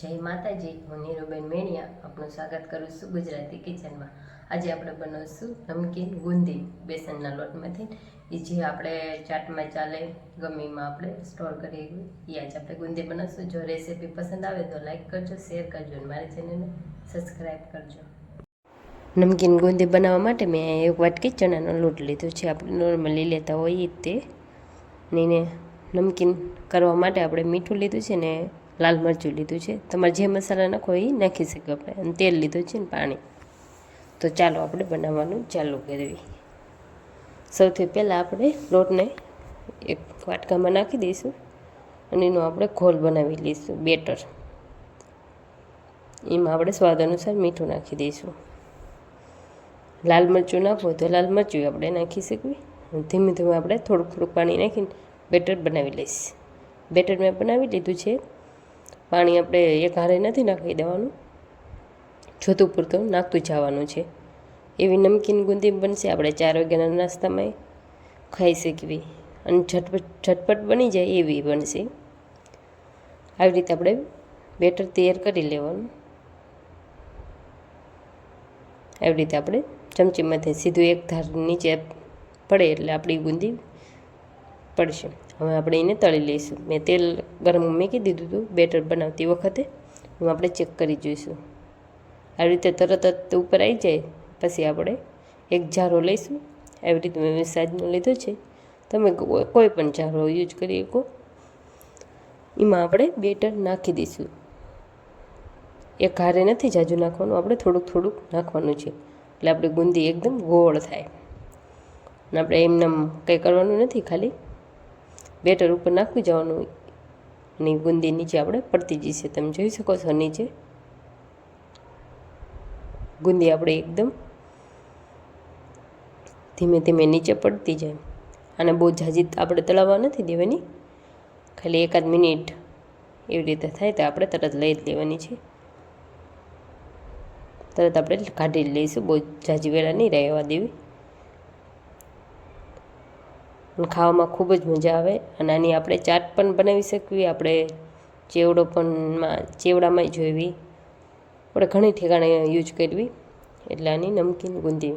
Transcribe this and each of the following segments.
જય માતાજી, હું નીરુબેન મેણિયા આપનું સ્વાગત કરું છું ગુજરાતી કિચનમાં। આજે આપણે બનાવીશું નમકીન ગુંદી બેસનના લોટમાંથી। એ જે આપણે ચાટમાં ચાલે ગમીમાં આપણે સ્ટોર કરી એ આજે આપણે ગુંદી બનાવીશું। જો રેસીપી પસંદ આવે તો લાઈક કરજો, શેર કરજો અને મારી ચેનલને સબસ્ક્રાઈબ કરજો। નમકીન ગુંદી બનાવવા માટે મેં એક વાટકી ચણાનો લોટ લીધો છે, આપણે નોર્મલી લેતા હોઈએ તે ને નમકીન કરવા માટે આપણે મીઠું લીધું છે ને લાલ મરચું લીધું છે। તમારે જે મસાલા નાખો એ નાખી શકો આપણે, અને તેલ લીધું છે ને પાણી। તો ચાલો આપણે બનાવવાનું ચાલુ કરવી। સૌથી પહેલાં આપણે લોટને એક વાટકામાં નાખી દઈશું અને એનો આપણે ઘોલ બનાવી લઈશું, બેટર। એમાં આપણે સ્વાદ અનુસાર મીઠું નાખી દઈશું। લાલ મરચું નાખવું તો લાલ મરચું આપણે નાખી શકીએ। ધીમે ધીમે આપણે થોડુંક થોડુંક પાણી નાખીને બેટર બનાવી લઈશ। બેટર મેં બનાવી લીધું છે। પાણી આપણે એક હારે નથી નાખી દેવાનું, જોતું પૂરતું નાખતું જવાનું છે। એવી નમકીન ગુંદી બનશે, આપણે 4 વાગ્યાના નાસ્તામાં ખાઈ શકીએ અને ઝટપટ બની જાય એવી બનશે। આવી રીતે આપણે બેટર તૈયાર કરી લેવાનું। આવી રીતે આપણે ચમચીમાંથી સીધું એક ધાર નીચે પડે એટલે આપણી ગુંદી પડશે। હવે આપણે એને તળી લઈશું। મેં તેલ ગરમ મૂકી દીધું હતું બેટર બનાવતી વખતે, એમાં આપણે ચેક કરી જોઈશું। આવી રીતે તરત જ ઉપર આવી જાય પછી આપણે એક જારો લઈશું। આવી રીતે મેં સાઈઝનો લીધો છે, તમે કોઈ પણ જારો યુઝ કરી શકો। એમાં આપણે બેટર નાખી દઈશું। એક હારે નથી જાજુ નાખવાનું, આપણે થોડુંક થોડુંક નાખવાનું છે એટલે આપણી ગુંદી એકદમ ગોળ થાય। અને આપણે એમને કંઈ કરવાનું નથી, ખાલી બેટર ઉપર નાખી જવાનું અને ગુંદી નીચે આપણે પડતી જશે। તમે જોઈ શકો છો નીચે ગુંદી આપણે એકદમ ધીમે ધીમે નીચે પડતી જાય। અને બહુ ઝાઝી આપણે તળાવવા નથી દેવાની, ખાલી 1 મિનિટ એવી રીતે થાય તો આપણે તરત લઈ જ લેવાની છે। તરત આપણે કાઢી લઈશું, બહુ ઝાઝી વેળા નહીં રહેવા દેવી। અને ખાવામાં ખૂબ જ મજા આવે। અને આની આપણે ચાટ પણ બનાવી શકીએ, આપણે ચેવડામાં જોઈવી, આપણે ઘણી ઠેકાણે યુઝ કરવી। એટલે આની નમકીન ગુંદી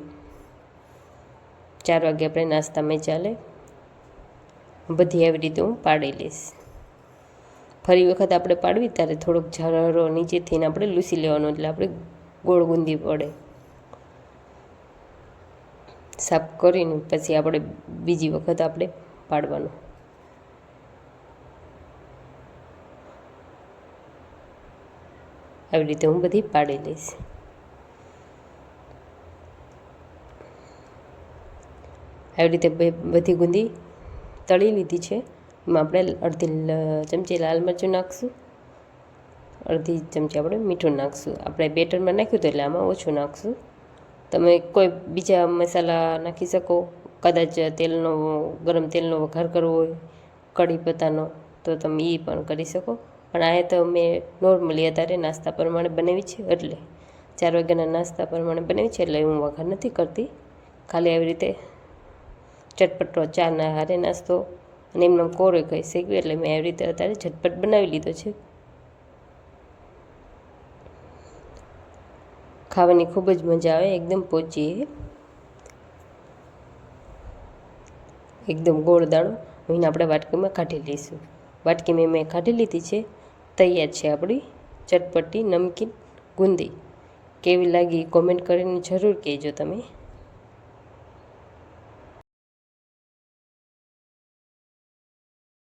4 વાગે આપણે નાસ્તામાં ચાલે। બધી આવી રીતે હું પાડી લઈશ। ફરી વખત આપણે પાડવી ત્યારે થોડોક જારો નીચેથી આપણે લૂસી લેવાનો એટલે આપણે ગોળ ગુંદી પડે। સાફ કરીને પછી આપણે બીજી વખત આપણે પાડવાનું। આવી રીતે હું બધી પાડી લઈશ। આવી રીતે બધી ગુંદી તળી લીધી છે। એમાં આપણે અડધી ચમચી લાલ મરચું નાખીશું, અડધી ચમચી આપણે મીઠું નાખીશું। આપણે બેટરમાં નાખ્યું હતું એટલે આમાં ઓછું નાખીશું। તમે કોઈ બીજા મસાલા નાખી શકો, કદાચ ગરમ તેલનો વઘાર કરવો હોય કઢી પત્તાનો તો તમે એ પણ કરી શકો। પણ આ તો મેં નોર્મલી અત્યારે નાસ્તા પ્રમાણે બનાવી છે, એટલે 4 વાગ્યાના નાસ્તા પ્રમાણે બનાવી છે, એટલે હું વઘાર નથી કરતી। ખાલી આવી રીતે ચટપટો ચાના હારે નાસ્તો અને એમને કોરો ખાઈ શકીએ, એટલે મેં આવી રીતે અત્યારે ઝટપટ બનાવી લીધો છે। ખાવાની ખૂબ જ મજા આવે, એકદમ પોચી, એકદમ ગોળ દાણો। એને આપણે વાટકીમાં કાઢી લઈશું। વાટકીમાં મેં કાઢી લીધી છે, તૈયાર છે આપણી ચટપટી નમકીન ગુંદી। કેવી લાગી કોમેન્ટ કરીને જરૂર કહેજો તમે।